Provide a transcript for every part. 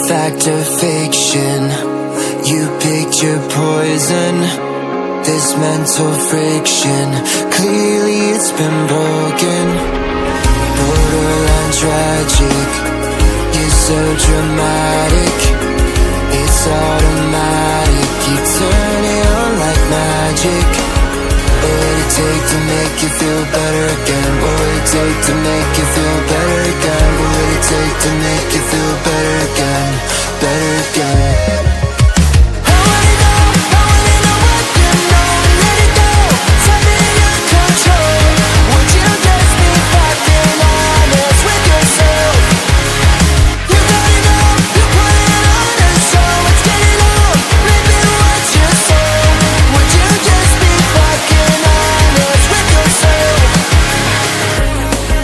fact or fiction? You picked your poison. This mental friction, clearly it's been broken. Borderline tragic, you're so dramatic. It's automatic, you turn it on like magic. What would it take to make you feel better again? What would it take to make you feel better again? What would it take to make you feel better again? Better again.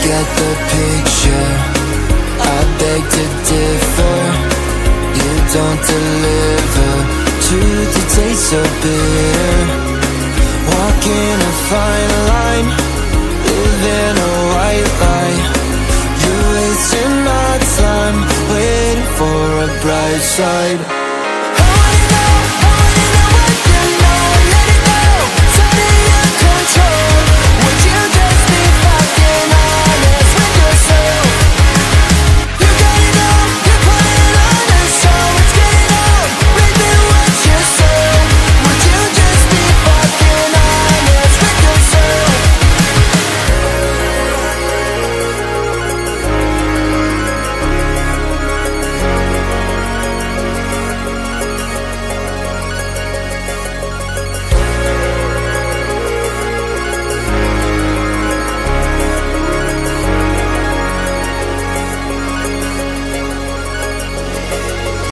Get the picture, I beg to differ. You don't deliver, truth it tastes so bitter. Walking a fine line,